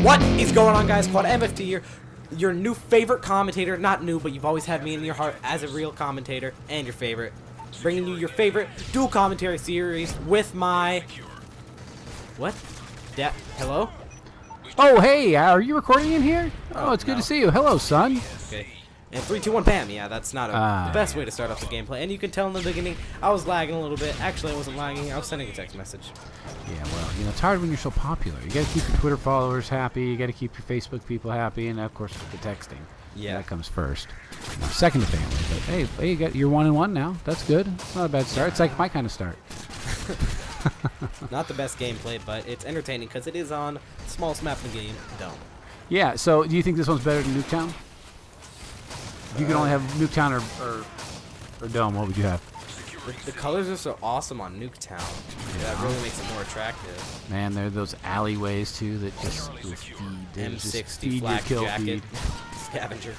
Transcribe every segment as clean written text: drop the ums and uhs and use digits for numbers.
What is going on, guys? Quad MFT here, your new favorite commentator. Not new, but you've always had me in your heart as a real commentator and your favorite. Bringing you your favorite dual commentary series with my... What? Hello? Oh, hey, are you recording in here? Oh, it's good to see you. Hello, son. Okay. And 3, 2, 1, bam. Yeah, that's not the best way to start off the gameplay. And you can tell in the beginning, I was lagging a little bit. Actually, I wasn't lagging. I was sending a text message. Yeah, well, you know, it's hard when you're so popular. You got to keep your Twitter followers happy. You got to keep your Facebook people happy. And, of course, the texting. Yeah. That comes first. Second to family. But, hey, you're 1-1 now. That's good. It's not a bad start. It's like my kind of start. Not the best gameplay, but it's entertaining because it is on the smallest map in the game, Dome. Yeah, so do you think this one's better than Nuketown? If you could only have Nuketown or Dome, what would you have? The colors are so awesome on Nuketown. Yeah. That really makes it more attractive. Man, there are those alleyways, too, that just will feed. M60 flak jacket. Scavenger.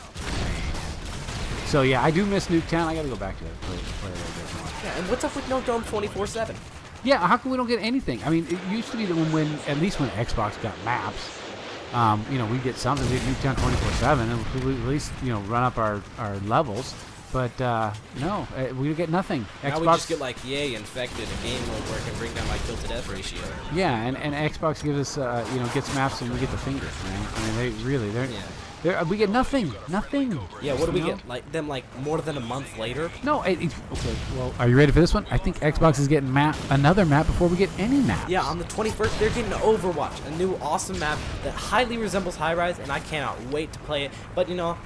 So, yeah, I do miss Nuketown. I got to go back to it. Play a little bit more. Yeah, and what's up with no Dome 24/7? Yeah, how come we don't get anything? I mean, it used to be that when at least when Xbox got maps, you know, we'd get something. We'd Nuketown 24/7, and we'd at least, you know, run up our levels. But no, we get nothing. Now Xbox, we just get like yay infected and game mode where it can bring down my kill to death ratio. Yeah, and Xbox gives us you know, gets maps and we get the fingers, man. I mean, we get nothing. Yeah, what do we get? Like them like more than a month later? No, okay. Well, are you ready for this one? I think Xbox is getting another map before we get any maps. Yeah, on the 21st, they're getting Overwatch, a new awesome map that highly resembles High Rise, and I cannot wait to play it. But you know,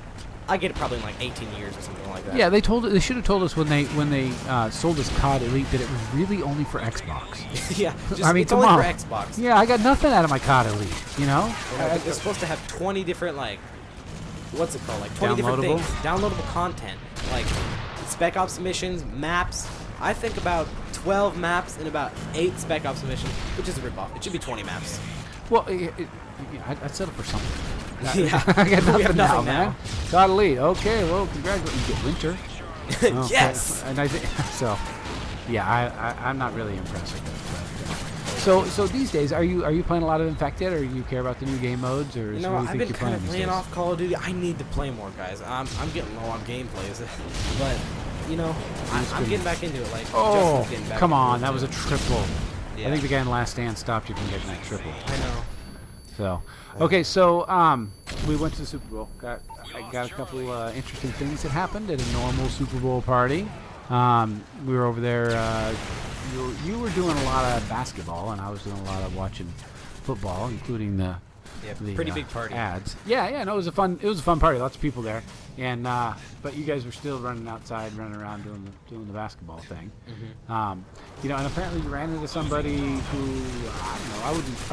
I get it probably in like 18 years or something like that. Yeah, they should have told us when they sold us COD Elite that it was really only for Xbox. Yeah, I mean, it's only for Xbox. Yeah, I got nothing out of my COD Elite. You know, it's supposed to have 20 different like. What's it called? Like 20 different things. Downloadable content. Like Spec Ops missions, maps. I think about 12 maps and about 8 Spec Ops missions, which is a ripoff. It should be 20 maps. Well, I'd settle for something. Yeah. I got nothing now, man. man. God Elite. Okay, well, congratulations. You get Winter. Yes! And I think, so, yeah, I'm not really impressed with that. So these days, are you playing a lot of Infected, or do you care about the new game modes, or you know, I've been kind of playing off Call of Duty. I need to play more, guys. I'm getting low on gameplays, but you know, I'm getting back into it. Like, oh, come on, that too. was a triple. Yeah. I think the guy in Last Stand stopped you from getting that triple. I know. So, okay, so we went to the Super Bowl. I got a couple interesting things that happened at a normal Super Bowl party. We were over there. You were doing a lot of basketball, and I was doing a lot of watching football, including the pretty big party ads. Yeah. No, it was a fun party. Lots of people there, and but you guys were still running outside, running around doing the basketball thing. Mm-hmm. You know, and apparently you ran into somebody who I don't know.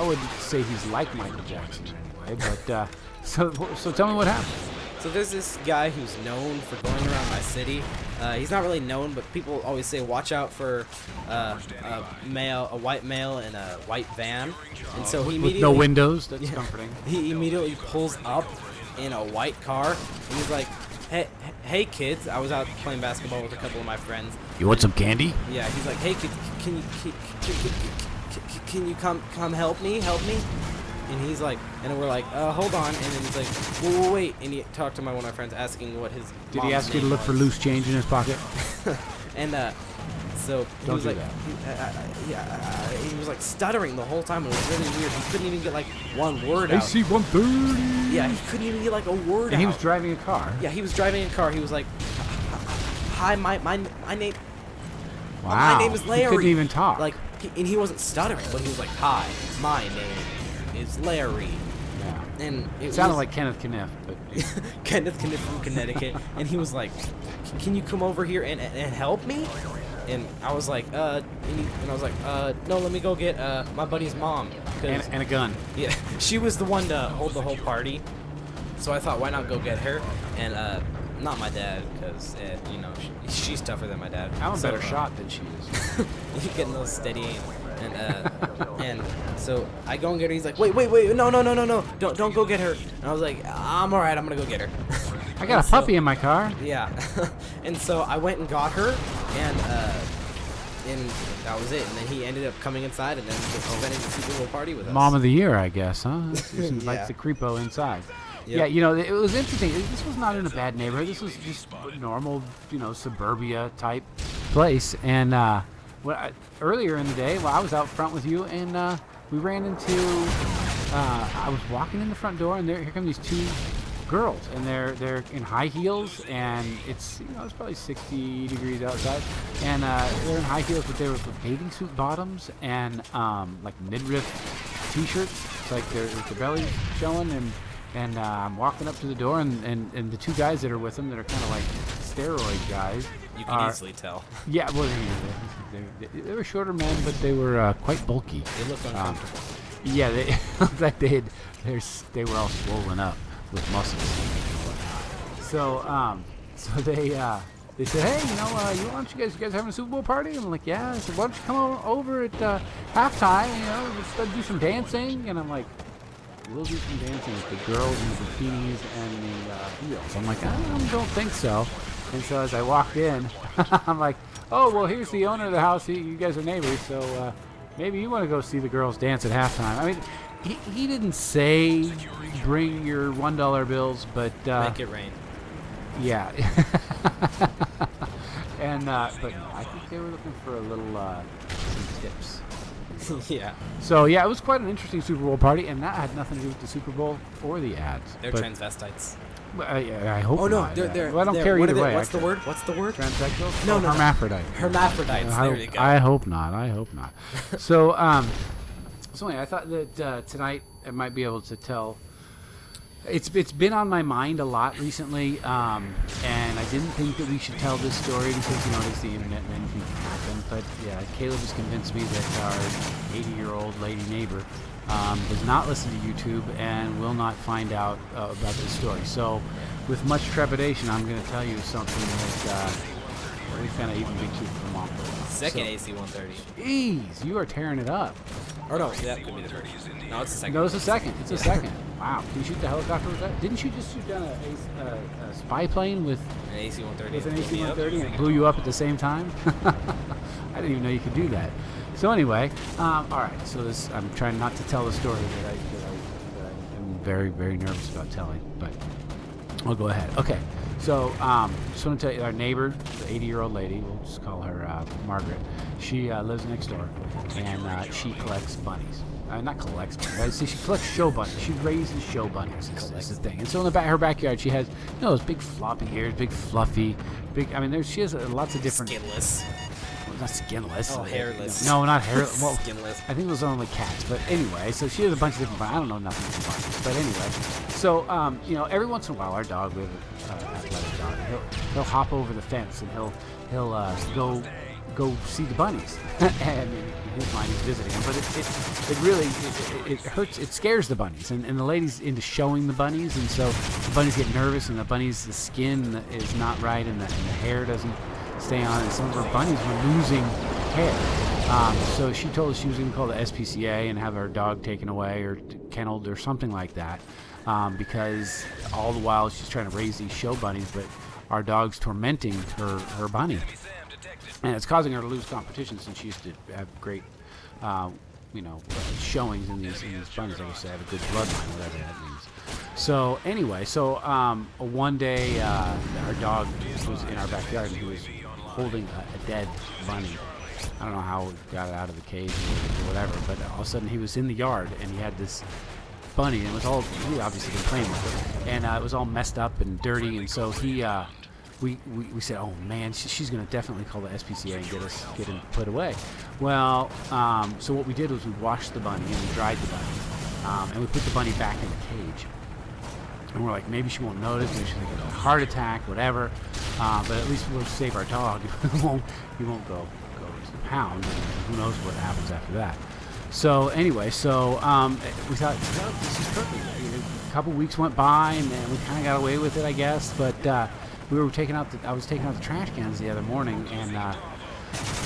I wouldn't say he's like Michael Jackson in any way, but so tell me what happened. So there's this guy who's known for going around my city. He's not really known, but people always say watch out for a white male in a white van. And so he immediately, with no windows. That's comforting. He immediately pulls up in a white car, and he's like, "Hey kids!" I was out playing basketball with a couple of my friends. You want some candy? Yeah, he's like, "Hey kids, can you come help me? And he's like, and we're like, hold on. And then he's like, whoa, wait. And he talked to one of my friends asking what his Did he ask you to look for loose change in his pocket? And so he was like, he was like stuttering the whole time. It was really weird. He couldn't even get like one word out. AC 130. Yeah, he couldn't even get like a word out. And he was driving a car. Yeah, he was driving a car. He was like, hi, my name. Wow. My name is Larry. He couldn't even talk. Like, and he wasn't stuttering, but he was like, hi, my name is Larry. Yeah. And it sounded like Kenneth Kniff, but Kenneth Kniff from Connecticut. And he was like, can you come over here and help me? And I was like, no, let me go get my buddy's mom. And a gun. Yeah, she was the one to hold the whole party. So I thought, why not go get her? And not my dad, because you know, she's tougher than my dad. I'm a better shot than she is. You get no steady aim. And so I go and get her. He's like, wait, no, don't go get her. And I was like, I'm alright, I'm gonna go get her. I got a puppy in my car. Yeah. And so I went and got her, and and that was it. And then he ended up coming inside and then just spending the Super Bowl party with us. Mom of the year, I guess, huh? Just invites Yeah. the creepo inside. Yep. Yeah, you know, it was interesting. This was not in a bad neighborhood. This was just normal, you know, suburbia type place. And earlier in the day, well, I was out front with you, and we ran into. I was walking in the front door, and here come these two girls, and they're in high heels, and it's it's probably 60 degrees outside, and they're in high heels, but they were with bathing suit bottoms and like midriff t-shirts. It's like their belly showing, and I'm walking up to the door, and the two guys that are with them that are kind of like steroid guys. You can easily tell. Yeah, well, they were shorter men, but they were quite bulky. They looked uncomfortable. Yeah, they looked like they were all swollen up with muscles. So they said, hey, why don't you guys having a Super Bowl party? And I'm like, yeah. I said, why don't you come over at halftime? Let's do some dancing. And I'm like, we'll do some dancing with the girls in the bikinis and the heels. I'm like, I don't think so. And so as I walked in, I'm like, oh, well, here's the owner of the house. You guys are neighbors, so maybe you want to go see the girls dance at halftime. I mean, he didn't say bring your $1 bills, but make it rain. Yeah. And but I think they were looking for a little some tips. Yeah. So yeah, it was quite an interesting Super Bowl party, and that had nothing to do with the Super Bowl or the ads. They're but, transvestites. I hope. Oh no, not. they're. Well, I don't they're, care what either are they, way. What's the word? What's the word? Transsexual? No, hermaphrodite. Hermaphrodites. There you go. I hope not. So so anyway, I thought that tonight I might be able to tell. It's been on my mind a lot recently, and I didn't think that we should tell this story because it's the internet and anything can happen. But yeah, Caleb has convinced me that our 80-year-old lady neighbor does not listen to YouTube and will not find out about this story. So, with much trepidation, I'm going to tell you something that we've kind of eaten big tooth from mom. Second AC-130. Jeez, you are tearing it up. Or no, that could be the first. No, it's the second. No, it's the second. It's the second. Wow. Did you shoot the helicopter with that? Didn't you just shoot down a spy plane with An AC-130. an AC-130 and it blew you up at the same time? I didn't even know you could do that. So anyway, all right. So I'm trying not to tell the story that I'm very, very nervous about telling, but I'll go ahead. Okay. So just want to tell you, our neighbor, the 80-year-old lady, we'll just call her Margaret. She lives next door, and she collects bunnies. Not collects bunnies. I see she collects show bunnies. She raises show bunnies. Is the thing. And so in her backyard, she has those big floppy ears, big fluffy, big. I mean, she has lots of different. Skinless. Well, not skinless. Oh, hairless. No, not hairless. Well, skinless. I think those are only cats. But anyway, so she has a bunch of different bunnies. I don't know nothing about bunnies. But anyway, so every once in a while, our dog, we have an athletic dog. He'll hop over the fence and he'll go see the bunnies. And in his mind, he's visiting them. But it really hurts. It scares the bunnies. And the lady's into showing the bunnies. And so the bunnies get nervous, and the skin is not right, and the hair doesn't stay on. And some of her bunnies were losing hair. So she told us she was going to call the SPCA and have her dog taken away or kenneled or something like that. Because all the while she's trying to raise these show bunnies, but our dog's tormenting her bunny. And it's causing her to lose competition since she used to have great, showings in these bunnies. Like I said, have a good bloodline, whatever that means. So anyway, one day our dog was in our backyard and he was holding a dead bunny. I don't know how he got it out of the cage or whatever, but all of a sudden he was in the yard and he had this bunny, and it was all, he obviously been playing with it, and it was all messed up and dirty, and so we said, oh man, she's going to definitely call the SPCA and get him put away. Well, so what we did was we washed the bunny and we dried the bunny, and we put the bunny back in the cage. And we're like, maybe she won't notice, maybe she'll get a heart attack, whatever. But at least we'll save our dog. He won't go to the pound, and who knows what happens after that. So anyway, we thought, well, this is perfect. A couple weeks went by, and we kind of got away with it, I guess. But I was taking out the trash cans the other morning, and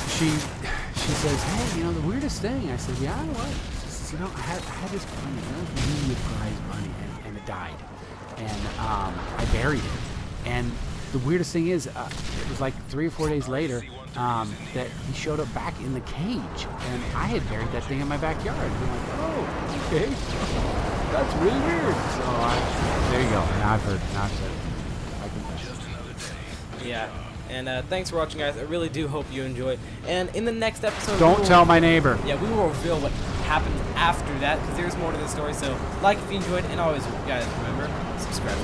she says, hey, the weirdest thing. I said, yeah, what? She says, I had this bunny, really prized bunny, and it died. And I buried it. And the weirdest thing is, it was like 3 or 4 days later, that he showed up back in the cage, and I had buried that thing in my backyard. And I'm like, oh, okay, that's really weird. So there you go. Now I've heard. Now I've said it. I confess. Yeah. And thanks for watching, guys. I really do hope you enjoyed. And in the next episode, Don't tell my neighbor. Yeah, we will reveal what happens after that, because there's more to the story. So, like if you enjoyed, and always, guys, remember, subscribe.